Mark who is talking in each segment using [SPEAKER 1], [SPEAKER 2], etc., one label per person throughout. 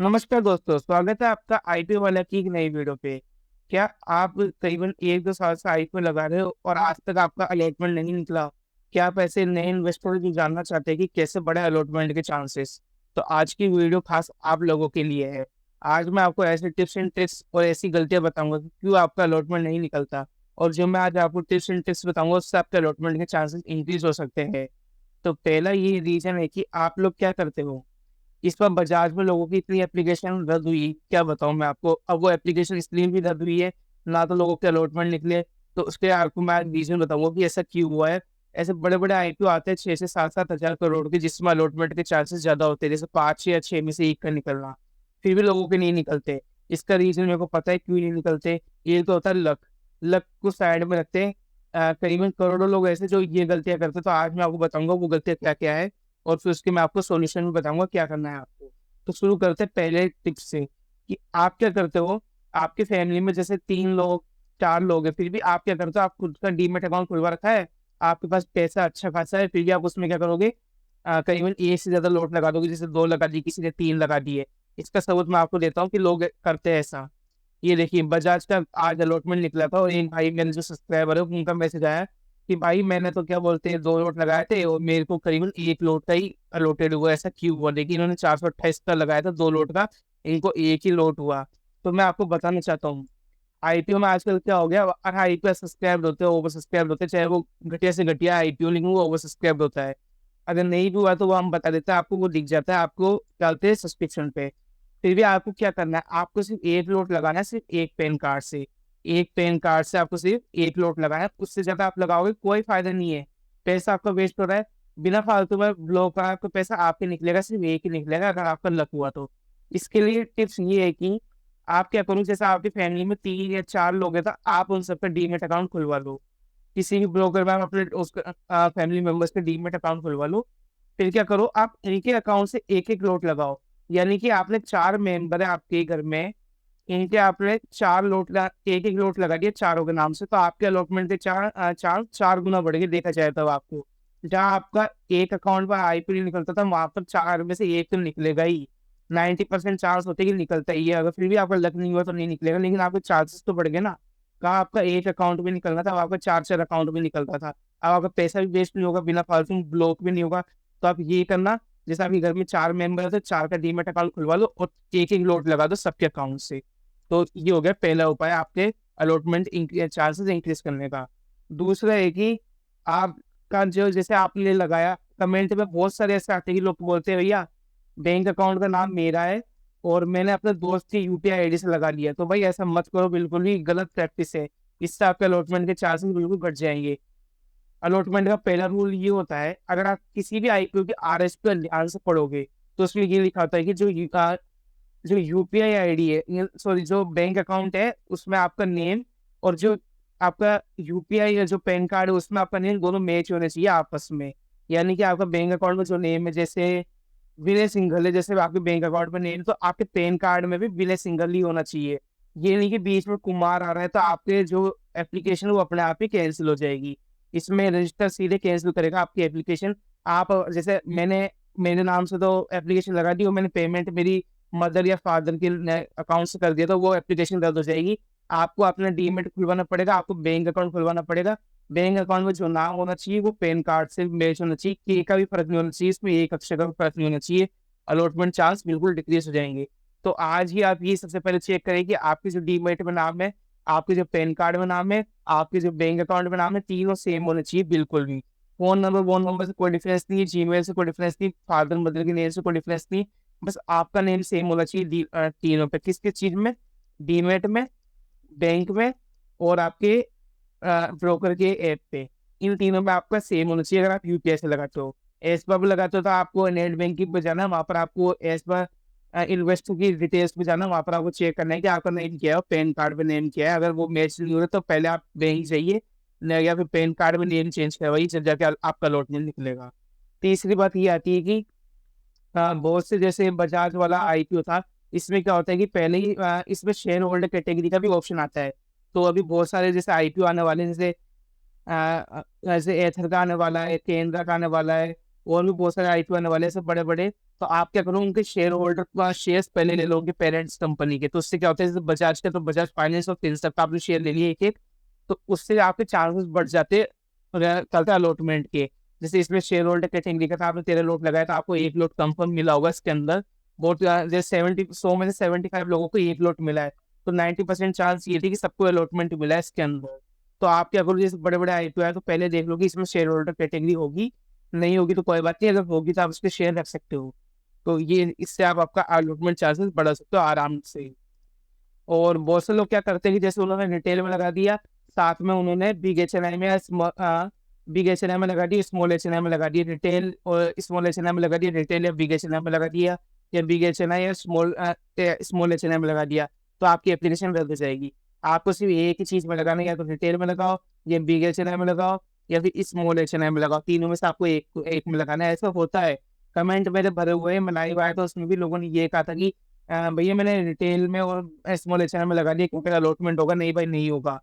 [SPEAKER 1] नमस्कार दोस्तों, स्वागत है आपका आईपीओ वाला की एक नई वीडियो पे। क्या आप करीबन 1-2 साल से आईपीओ लगा रहे हो और आज तक आपका अलॉटमेंट नहीं निकला? क्या आप ऐसे नए इन्वेस्टर जो जानना चाहते हैं कि कैसे बढ़े अलॉटमेंट के चांसेस? तो आज की वीडियो खास आप लोगों के लिए है। आज मैं आपको ऐसे टिप्स एंड ट्रिक्स और ऐसी गलतियाँ बताऊँगा कि क्यों आपका अलॉटमेंट नहीं निकलता और जो मैं आज आपको टिप्स एंड ट्रिक्स बताऊँगा उससे आपके अलॉटमेंट के चांसेस इंक्रीज़ हो सकते हैं। तो पहला ये रीज़न है कि आप लोग क्या करते हो? इस बार बजाज में लोगों की इतनी एप्लीकेशन रद्द हुई, क्या बताऊँ मैं आपको। अब वो एप्लीकेशन इसलिए भी रद्द हुई है, ना तो लोगों के अलॉटमेंट निकले, तो उसके आपको मैं आज रीज़न बताऊँगा कि ऐसा क्यों हुआ है। ऐसे बड़े-बड़े आईपीओ आते हैं 6 से 7-7 हज़ार करोड़ के, जिसमें अलॉटमेंट के चांसेस ज़्यादा होते हैं, जैसे 5 या 6 में से 1 का निकलना, फिर भी लोगों के नहीं निकलते। इसका रीज़न मेरे को पता है क्यों नहीं निकलते। एक तो होता है लक, लक को साइड में रखते हैं। करीबन करोड़ों लोग ऐसे जो ये गलतियाँ करते हैं, तो आज मैं आपको बताऊँगा वो गलतियाँ क्या-क्या है और फिर उसके मैं आपको सॉल्यूशन भी बताऊँगा क्या करना है आपको। तो शुरू करते हैं पहले टिप्स से कि आप क्या करते हो, आपकी फैमिली में जैसे 3 लोग, 4 लोग हैं, फिर भी आप क्या करते हो, आप खुद का डीमैट अकाउंट खुलवा रखा है, आपके पास पैसा अच्छा खासा है, फिर भी आप उसमें क्या करोगे करीबन 1 से ज़्यादा लॉट लगा दोगे, जैसे 2 लगा दिए, किसी ने 3 लगा दिए। इसका सबूत मैं आपको देता हूँ कि लोग करते हैं ऐसा। ये देखिए बजाज का आज अलॉटमेंट निकला था और एक भाई मेरे जो सब्सक्राइबर है उनका मैसेज आया कि भाई मैंने तो क्या बोलते हैं 2 लॉट लगाए थे और मेरे को करीबन 1 लॉट का ही अलॉटेड हुआ, ऐसा क्यों हुआ? देखिए इन्होंने 428 का लगाया था 2 लॉट का, इनको 1 ही लॉट हुआ। तो मैं आपको बताना चाहता हूँ, आईपीओ में आजकल क्या हो गया, हर आईपीओ सब्सक्राइब्ड होते हैं, ओवर सब्सक्राइब्ड होते हैं, चाहे वो घटिया से घटिया आईपीओ लेकिन वो ओवर सब्सक्राइब्ड होता है। अगर नहीं भी हुआ तो वो हम बता देते हैं आपको, वो दिख जाता है, आपको डालते हैं सब्सक्रिप्शन पे। फिर भी आपको क्या करना है, आपको सिर्फ़ 1 लोट लगाना है, सिर्फ़ 1 पैन कार्ड से। 1 पैन कार्ड से आपको सिर्फ़ 1 लोट लगाना है, उससे ज़्यादा आप लगाओगे कोई फ़ायदा नहीं है। पैसा आपका वेस्ट हो रहा है, बिना फालतू में ब्लॉक का आपका पैसा आपके निकलेगा, सिर्फ़ 1 ही निकलेगा अगर आपका लक हुआ तो। इसके लिए टिप्स ये है कि आप क्या करो, जैसे आपकी फैमिली में 3 या 4 लोग हैं, तो आप उन सबका डीमैट अकाउंट खुलवा लो। किसी भी ब्रोकर में आप अपने फैमिली मेंबर्स के डीमैट अकाउंट खुलवा लो। फिर क्या करो, आप इनके अकाउंट से 1-1 लॉट लगाओ। यानी कि आपने 4 मेंबर है आपके घर में, इनके आपने 4 लॉट 1-1 लॉट लगा दिए चारों के नाम से, तो आपके अलॉटमेंट के चांस 4 गुना बढ़ गए देखा जाए तब आपको। जहाँ आपका एक अकाउंट पर आईपीओ निकलता था, वहाँ पर 4 में से 1 तो निकलेगा ही। 90% चांस होते हैं कि निकलता ही है, अगर फिर भी आपका लक नहीं हुआ तो नहीं निकलेगा, लेकिन आपके चांसेस तो बढ़ गए ना। कहाँ आपका एक अकाउंट में निकलना था, अब आपका 4-4 अकाउंट में निकलता था। अब आपका पैसा भी वेस्ट नहीं होगा, बिना फालतू में ब्लॉक भी नहीं होगा। तो आप ये करना, जैसे आपके घर में 4 मेंबर हैं, तो 4 का डीमैट अकाउंट खुलवा लो और 1-1 लॉट लगा दो सबके अकाउंट से। तो ये हो गया पहला उपाय आपके अलॉटमेंट चांसेस इंक्रीज करने का। दूसरा है कि आपका जो जैसे आपने लगाया, कमेंट में बहुत सारे ऐसे आते हैं कि लोग बोलते हैं भैया बैंक अकाउंट का नाम मेरा है और मैंने अपने दोस्त की यूपीआई आईडी से लगा लिया। तो भाई ऐसा मत करो, बिल्कुल भी गलत प्रैक्टिस है। इससे आपके अलॉटमेंट के चांसेस बिल्कुल घट जाएँगे। अलॉटमेंट का पहला रूल ये होता है, अगर आप किसी भी आईपीओ की आरएसपी पर ध्यान से पढ़ोगे, तो उसमें ये लिखा होता है कि जो यूपीआई आईडी है, सॉरी जो बैंक अकाउंट है, उसमें आपका नेम और जो आपका यूपीआई या जो पैन कार्ड है, उसमें आपका नेम दोनों मैच होने चाहिए आपस में। यानी कि आपका बैंक अकाउंट में जो नेम है, जैसे विनय सिंघल है, जैसे आपके बैंक अकाउंट में नेम, तो आपके पैन कार्ड में भी विनय सिंघल ही होना चाहिए। ये नहीं कि बीच में कुमार आ रहा है, तो आपके जो एप्लीकेशन है, वो अपने आप ही कैंसल हो जाएगी। इसमें रजिस्टर सीधे कैंसल करेगा आपकी एप्लीकेशन। आप जैसे मैंने मेरे नाम से तो एप्लीकेशन लगा दी और मैंने पेमेंट मेरी मदर या फादर के अकाउंट से कर दिया, तो वो एप्लीकेशन रद्द हो जाएगी। आपको अपना डीमैट खुलवाना पड़ेगा, आपको बैंक अकाउंट खुलवाना पड़ेगा। बैंक अकाउंट में जो नाम होना चाहिए वो पैन कार्ड से मैच होना चाहिए, के का भी फ़र्क नहीं होना चाहिए, इसमें एक अक्षर का भी फ़र्क नहीं होना चाहिए। अलॉटमेंट चांस बिल्कुल डिक्रीज़ हो जाएँगे। तो आज ही आप ये सबसे पहले चेक करें कि आपके जो डीमैट में नाम है, आपके जो पैन कार्ड में नाम है, आपके जो बैंक अकाउंट में नाम है, तीनों सेम होने चाहिए बिल्कुल भी। फ़ोन नंबर से कोई डिफरेंस नहीं है, जीमेल से कोई डिफरेंस नहीं, फादर मदर के नेम से कोई डिफरेंस नहीं। बस आपका नेम सेम होना चाहिए तीनों पे। किस-किस चीज़ में? डीमैट में, बैंक में और आपके ब्रोकर के ऐप पे। इन तीनों में आपका सेम होना चाहिए अगर आप यूपीआई से लगाते हो। एज़ पर लगाते हो तो आपको नेट बैंकिंग पे जाना है, वहाँ पर आपको एज़ पर इन्वेस्टर की डिटेल्स पे जाना है, वहाँ पर आपको चेक करना है कि आपका नेम क्या है और पैन कार्ड में नेम क्या है। अगर वो मैच नहीं हो रहा तो पहले आप बैंक जाइए न, या फिर पैन कार्ड में नेम चेंज करवाइए, जब जाके आपका अलॉटमेंट निकलेगा। तीसरी बात ये आती है कि बहुत से जैसे बजाज वाला आईपीओ था, इसमें क्या होता है कि पहले ही इसमें शेयर होल्डर कैटेगरी का भी ऑप्शन आता है। तो अभी बहुत सारे जैसे आईपीओ आने वाले हैं, जैसे ऐसे एथर का आने वाला है, केंद्रा का आने वाला है और भी बहुत सारे आईपीओ आने वाले हैं, सब बड़े-बड़े। तो आप क्या करो, उनके शेयर होल्डर का शेयर्स पहले ले लो उनके पेरेंट्स कंपनी के। तो उससे क्या होता है, जैसे बजाज के तो बजाज फाइनेंस और फिनसर्व का आपने शेयर ले लिए एक एक, तो उससे आपके चांसेस बढ़ जाते चलता अलॉटमेंट के। जैसे इसमें शेयर होल्डर कैटेगरी का था, आपने 13 लोट लगाया तो आपको एक लोट कंफर्म मिला होगा इसके अंदर। बहुत जैसे 100 में से 75 लोगों को एक लोट मिला है, तो 90% चांस ये थी कि सबको अलॉटमेंट मिला है इसके अंदर। तो आप क्या करो, जैसे बड़े बड़े आईपीओ है तो पहले देख लो कि इसमें शेयर होल्डर कैटेगरी होगी, नहीं होगी तो कोई बात नहीं, अगर होगी तो आप उसके शेयर रख सकते हो। तो ये इससे आप आपका अलॉटमेंट चार्जेस बढ़ा सकते हो आराम से। और बहुत से लोग क्या करते हैं कि जैसे उन्होंने रिटेल में लगा दिया, साथ में उन्होंने बिग एच एन आई में बिग एच एन आई में लगा दिया, स्मॉल एच एन आई में लगा दिया रिटेल, और स्मॉल एच एन आई में लगा दिया रिटेल, या बिग एच एन आई में लगा दिया, या बिग एच एन आई या स्मॉल एच एन आई में लगा दिया, तो आपकी एप्लीकेशन रद्द हो जाएगी। आपको सिर्फ एक ही चीज में लगाना है, या तो रिटेल में लगाओ, या बिग एच एन आई में लगाओ, या फिर स्मॉल एच एन आई में लगाओ। तीनों में से आपको एक एक में लगाना है। ऐसा होता है, कमेंट मेरे भरे हुए हैं, मैं लाइव आया तो उसमें भी लोगों ने ये कहा था कि भैया मैंने रिटेल में और स्मॉल एच में लगा दिया क्योंकि अलॉटमेंट होगा, नहीं भाई नहीं होगा।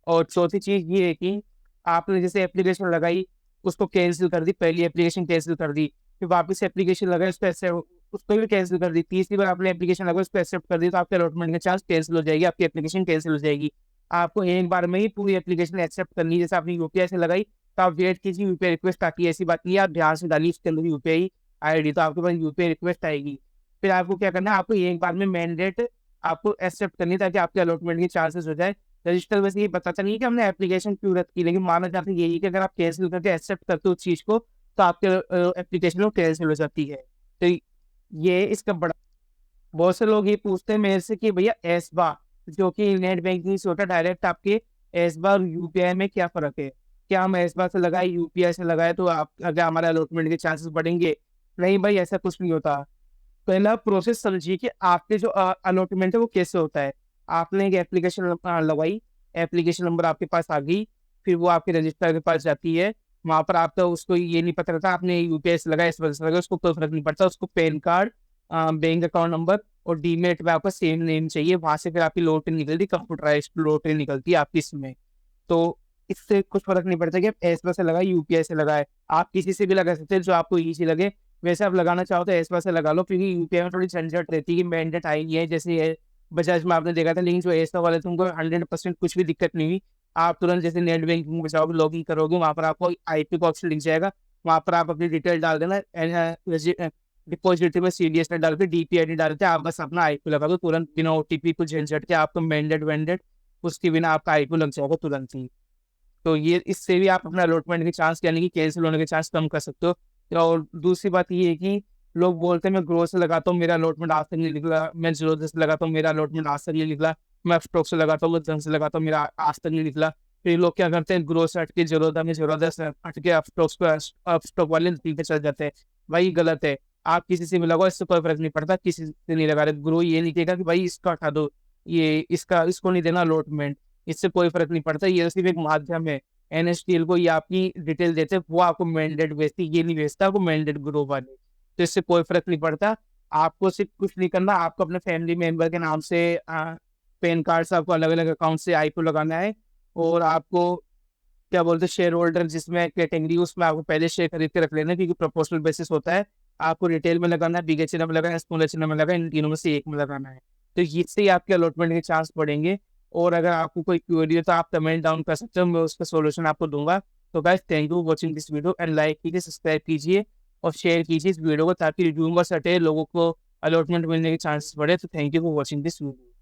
[SPEAKER 1] और चौथी चीज ये है कि आपने जैसे एप्लीकेशन लगाई, उसको कैंसिल कर दी, पहली एप्लीकेशन कैंसिल कर दी, फिर वापस एप्लीकेशन लगाई, उसको एक्सेप्ट, उसको भी कैंसिल कर दी, तीसरी बार आपने एप्लीकेशन लगाई उसको एक्सेप्ट कर दी, तो आपके अलॉटमेंट का चांस कैंसिल हो जाएगी, आपकी एप्लीकेशन कैंसिल हो जाएगी। आपको एक बार में ही पूरी एप्लीकेशन एक्सेप्ट करनी है। जैसे आपने यूपीआई से लगाई तो आप वेट कीजिए, यूपीआई रिक्वेस्ट आती है, ऐसी बात नहीं है, आप ध्यान से डालिए उसके अंदर यूपीआई आईडी, तो आपके पास यूपीआई रिक्वेस्ट आएगी। फिर आपको क्या करना है, आपको एक बार में मैंडेट आपको एक्सेप्ट करनी है ताकि आपके अलॉटमेंट के चांसेस हो जाए। रजिस्टर वैसे ये बताता नहीं है कि हमने एप्लीकेशन क्यों रद्द की, लेकिन माना जाता है यही कि अगर आप कैंसिल करके एक्सेप्ट करते हो उस चीज को, तो आपके एप्लीकेशन कैंसिल हो जाती है। तो ये इसका बड़ा, बहुत से लोग ये पूछते हैं मेरे से कि भैया एसबा जो कि नेट बैंकिंग से होता है डायरेक्ट, आपके एसबा और यूपीआई में क्या फर्क है, क्या हम एसबा से लगाए यूपीआई से लगाए तो आप अगर हमारे अलॉटमेंट के चांसेस बढ़ेंगे? नहीं भाई, ऐसा कुछ नहीं होता। पहला प्रोसेस समझिए कि आपके जो अलॉटमेंट है वो कैसे होता है। आपने एक एप्लीकेशन लगवाई, एप्लीकेशन नंबर आपके पास आ गई, फिर वो आपके रजिस्टर के पास जाती है। वहां पर आपका उसको ये नहीं पता रहता आपने यूपीआई से लगाया, इस वजह से लगा, उसको कोई फर्क नहीं पड़ता। उसको pan card, bank account number और डीमेट में आपका सेम नेम चाहिए। वहां से फिर आपकी लॉटरी निकलती, कंप्यूटराइज्ड लॉटरी निकलती है आपकी इसमें। तो इससे कुछ फर्क नहीं पड़ता कि आप एसबा से लगाए यूपीआई से लगाए, आप किसी से भी लगा सकते हैं जो आपको इजी लगे। वैसे आप लगाना चाहो तो एसबा से लगा लो, क्योंकि यूपीआई में थोड़ी झंझट रहती है कि मैंडेट आई नहीं है, जैसे ये बजाज में आपने देखा था। लेकिन जो एसबा वाले थे उनको 100% कुछ भी दिक्कत नहीं हुई। आप तुरंत जैसे नेट बैंकिंग में जाओगे, लॉग इन करोगे, वहाँ पर आपको आईपी का ऑप्शन दिख जाएगा, वहाँ पर आप अपनी डिटेल डाल देना, डिपॉजिट में सीडीएस में डाल के डीपीआईडी डालते आप बस अपना आईपी लगा दो तुरंत, बिना ओटीपी कुछ झंझट के, आपको मैंडेट वेंडेट उसके बिना आपका आईपी लग जाएगा तुरंत ही। तो ये इससे भी आप अपना अलॉटमेंट के चांस यानी कि कैंसिल होने के चांस कम कर सकते हो। और दूसरी बात ये है कि लोग बोलते हैं मैं ग्रो से लगाता हूँ मेरा अलॉटमेंट आज तक नहीं निकला, मैं जीरो से लगाता हूँ मेरा अलॉटमेंट आज तक नहीं निकला, मैं स्टॉक से लगाता हूँ, जन से लगाता हूँ, मेरा आज तक नहीं निकला। फिर लोग क्या करते हैं, ग्रो से हट के जीरोधा में, जीरोधा से हट के स्टॉक वाले नतीजे चल जाते हैं। भाई गलत है, आप किसी से भी लगाओ, इससे कोई फर्क नहीं पड़ता, किसी से नहीं लगा रहे। ग्रो ये नहीं कहेगा कि भाई इसका हटा दो, ये इसका इसको नहीं देना अलॉटमेंट, इससे कोई फर्क नहीं पड़ता। ये सिर्फ एक माध्यम है। एनएसटीएल को ये आपकी डिटेल देते हैं, वो आपको मैंडेट भेजती, ये नहीं भेजता आपको मैंडेट ग्रो वाले। तो इससे कोई फर्क नहीं पड़ता। आपको सिर्फ कुछ नहीं करना, आपको अपने फैमिली मेंबर के नाम से पैन कार्ड से आपको अलग अलग अकाउंट से आईपीओ लगाना है। और आपको क्या बोलते हैं, शेयर होल्डर जिसमें कैटेगरी उसमें आपको पहले शेयर खरीद के रख लेना है, क्योंकि प्रोपोर्शनल बेसिस होता है। आपको रिटेल में लगाना है, बिग एच में लगाना है, स्मॉल एच में लगाना है, इन तीनों में से एक में लगाना है। तो इससे ही आपके अलॉटमेंट के चांस बढ़ेंगे। और अगर आपको कोई क्वेरी हो तो आप कमेंट डाउन कर सकते हो, मैं उसका सोल्यूशन आपको दूंगा। तो guys thank you watching this video, and like कीजिए, सब्सक्राइब कीजिए और शेयर कीजिए इस वीडियो को, ताकि र्यूमर्स हटे, लोगों को अलॉटमेंट मिलने के चांसेस बढ़े। तो thank you for watching this video.